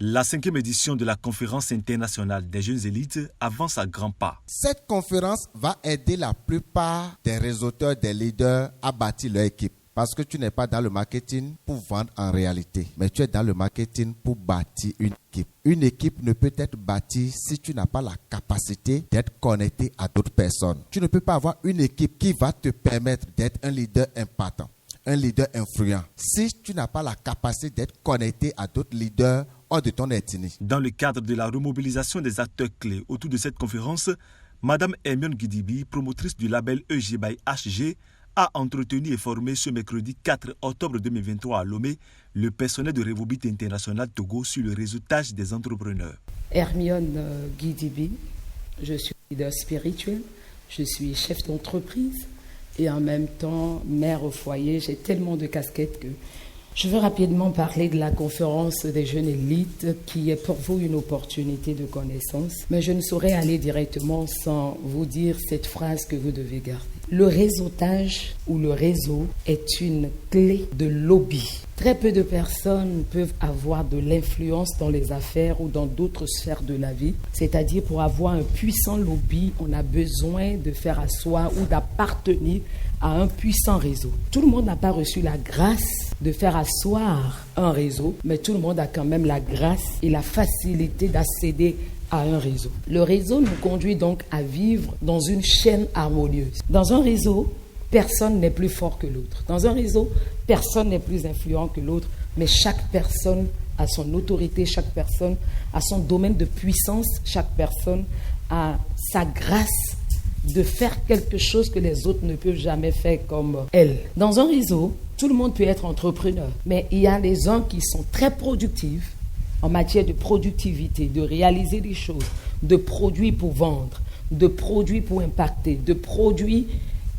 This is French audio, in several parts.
La 5e édition de la conférence internationale des jeunes élites avance à grands pas. Cette conférence va aider la plupart des réseauteurs, des leaders à bâtir leur équipe. Parce que tu n'es pas dans le marketing pour vendre en réalité, mais tu es dans le marketing pour bâtir une équipe. Une équipe ne peut être bâtie si tu n'as pas la capacité d'être connecté à d'autres personnes. Tu ne peux pas avoir une équipe qui va te permettre d'être un leader impactant, un leader influent, si tu n'as pas la capacité d'être connecté à d'autres leaders hors de ton ethnie. Dans le cadre de la remobilisation des acteurs clés autour de cette conférence, Mme Hermione Gidibi, promotrice du label EG by HG, a entretenu et formé ce mercredi 4 octobre 2023 à Lomé le personnel de Revobit International Togo sur le réseautage des entrepreneurs. Hermione Gidibi, je suis leader spirituel, je suis chef d'entreprise et en même temps mère au foyer. J'ai tellement de casquettes que je veux rapidement parler de la conférence des jeunes élites qui est pour vous une opportunité de connaissance. Mais je ne saurais aller directement sans vous dire cette phrase que vous devez garder. Le réseautage ou le réseau est une clé de lobby. Très peu de personnes peuvent avoir de l'influence dans les affaires ou dans d'autres sphères de la vie. C'est-à-dire pour avoir un puissant lobby, on a besoin de faire asseoir ou d'appartenir à un puissant réseau. Tout le monde n'a pas reçu la grâce de faire asseoir un réseau, mais tout le monde a quand même la grâce et la facilité d'accéder à un réseau. Le réseau nous conduit donc à vivre dans une chaîne harmonieuse. Dans un réseau, personne n'est plus fort que l'autre. Dans un réseau, personne n'est plus influent que l'autre, mais chaque personne a son autorité, chaque personne a son domaine de puissance, chaque personne a sa grâce de faire quelque chose que les autres ne peuvent jamais faire comme elle. Dans un réseau, tout le monde peut être entrepreneur, mais il y a les uns qui sont très productifs en matière de productivité, de réaliser des choses, de produits pour vendre, de produits pour impacter, de produits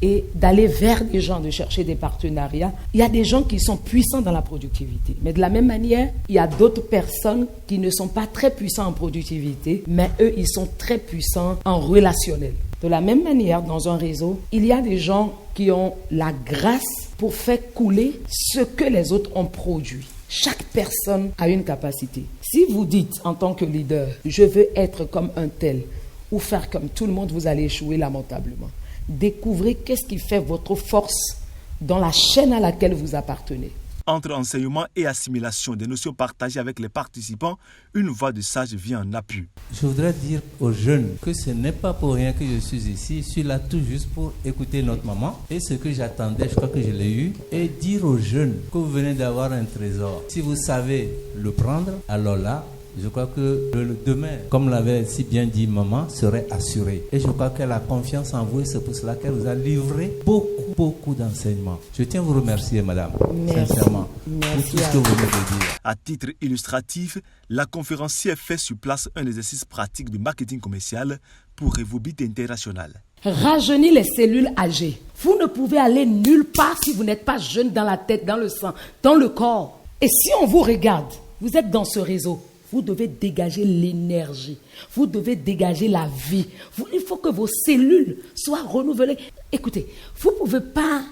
et d'aller vers des gens, de chercher des partenariats. Il y a des gens qui sont puissants dans la productivité. Mais de la même manière, il y a d'autres personnes qui ne sont pas très puissants en productivité, mais eux, ils sont très puissants en relationnel. De la même manière, dans un réseau, il y a des gens qui ont la grâce pour faire couler ce que les autres ont produit. Chaque personne a une capacité. Si vous dites en tant que leader, je veux être comme un tel, ou faire comme tout le monde, vous allez échouer lamentablement. Découvrez qu'est-ce qui fait votre force dans la chaîne à laquelle vous appartenez. Entre enseignement et assimilation des notions partagées avec les participants, une voix de sage vient en appui. Je voudrais dire aux jeunes que ce n'est pas pour rien que je suis ici. Je suis là tout juste pour écouter notre maman. Et ce que j'attendais, je crois que je l'ai eu. Et dire aux jeunes que vous venez d'avoir un trésor. Si vous savez le prendre, alors là, je crois que le demain, comme l'avait si bien dit maman, serait assuré. Et je crois qu'elle a confiance en vous et c'est pour cela qu'elle vous a livré beaucoup d'enseignements. Je tiens à vous remercier, madame, sincèrement, pour tout ce que vous venez de dire. À titre illustratif, la conférencière fait sur place un exercice pratique de marketing commercial pour Revobit International. Rajeunir les cellules âgées. Vous ne pouvez aller nulle part si vous n'êtes pas jeune dans la tête, dans le sang, dans le corps. Et si on vous regarde, vous êtes dans ce réseau. Vous devez dégager l'énergie. Vous devez dégager la vie. Il faut que vos cellules soient renouvelées. Écoutez, vous ne pouvez pas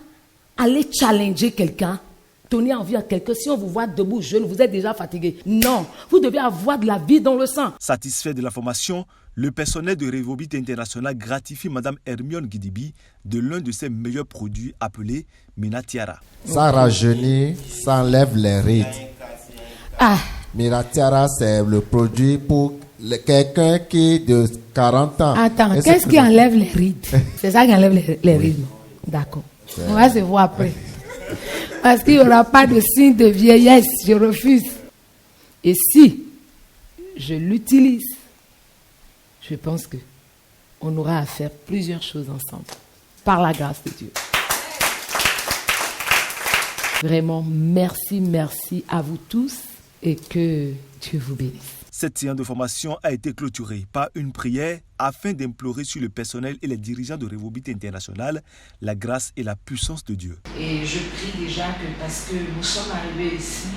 aller challenger quelqu'un, donner envie à quelqu'un. Si on vous voit debout jeune, vous êtes déjà fatigué. Non, vous devez avoir de la vie dans le sang. Satisfait de la formation, le personnel de Revobit International gratifie Mme Hermione Gidibi de l'un de ses meilleurs produits appelé Minatiara. Ça rajeunit, ça enlève les rides. Minatiara, c'est le produit pour quelqu'un qui est de 40 ans. Attends, qu'est-ce qui enlève les rides? C'est ça qui enlève les rides. D'accord. On va se voir après. Parce qu'il n'y aura pas de signe de vieillesse. Je refuse. Et si je l'utilise, je pense qu'on aura à faire plusieurs choses ensemble. Par la grâce de Dieu. Vraiment, merci à vous tous. Et que Dieu vous bénisse. Cette séance de formation a été clôturée par une prière afin d'implorer sur le personnel et les dirigeants de Revobit International la grâce et la puissance de Dieu. Et je prie déjà que parce que nous sommes arrivés ici,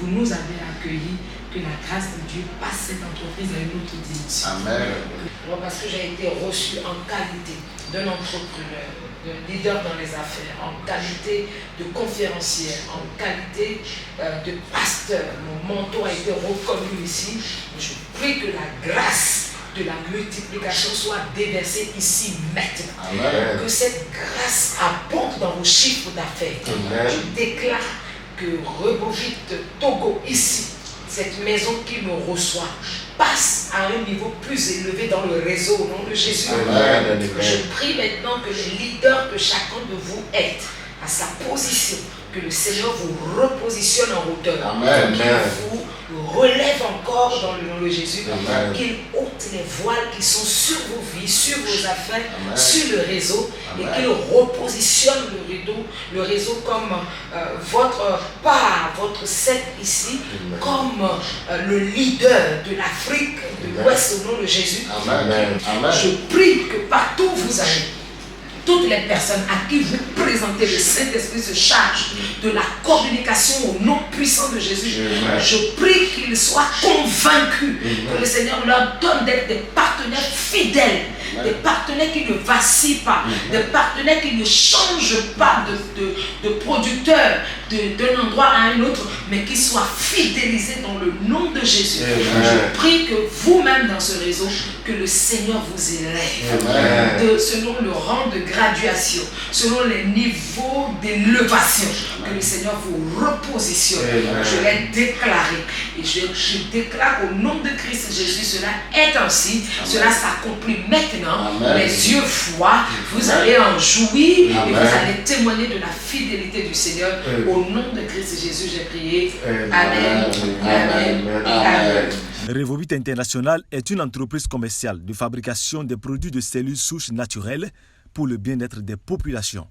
vous nous avez accueillis, que la grâce de Dieu passe cette entreprise à une autre dimension. Amen. Parce que j'ai été reçu en qualité d'un entrepreneur, d'un leader dans les affaires, en qualité de conférencière, en qualité de pasteur. Mon manteau a été reconnu ici. Je prie que la grâce de la multiplication soit déversée ici maintenant. Amen. Que cette grâce abonde dans vos chiffres d'affaires. Amen. Je déclare que Rebovite Togo ici, cette maison qui me reçoit, passe à un niveau plus élevé dans le réseau au nom de Jésus. Amen. Je prie maintenant que les leaders que chacun de vous êtes à sa position, que le Seigneur vous repositionne en hauteur, Amen. qu'il vous relève encore dans le nom de Jésus, Amen. qu'il ôte les voiles qui sont sur vos vies, sur vos affaires, Amen. sur le réseau, Amen. et qu'il repositionne le réseau comme votre part, votre set ici, Amen. comme le leader de l'Afrique de Amen. l'Ouest au nom de Jésus. Amen. Amen. Je prie que partout où vous allez, toutes les personnes à qui vous présentez, le Saint-Esprit se charge de la communication au nom puissant de Jésus. Amen. Je prie qu'ils soient convaincus que le Seigneur leur donne d'être des partenaires fidèles, Amen. des partenaires qui ne vacillent pas, des partenaires qui ne changent pas de producteur d'un endroit à un autre, mais qui soient fidélisés dans le nom de Jésus. Amen. Je prie que vous-même dans ce réseau, que le Seigneur vous élève Amen. selon le rang de graduation, selon les niveaux d'élévation, que le Seigneur vous repositionne. Amen. Je l'ai déclaré et je déclare au nom de Christ Jésus, cela est ainsi, cela s'accomplit maintenant. Amen. Les yeux voient, vous allez en jouir et Amen. vous allez témoigner de la fidélité du Seigneur. Amen. Au nom de Christ Jésus, j'ai prié. Amen. Amen. Amen. Amen. Amen. Revovite International est une entreprise commerciale de fabrication des produits de cellules souches naturelles pour le bien-être des populations.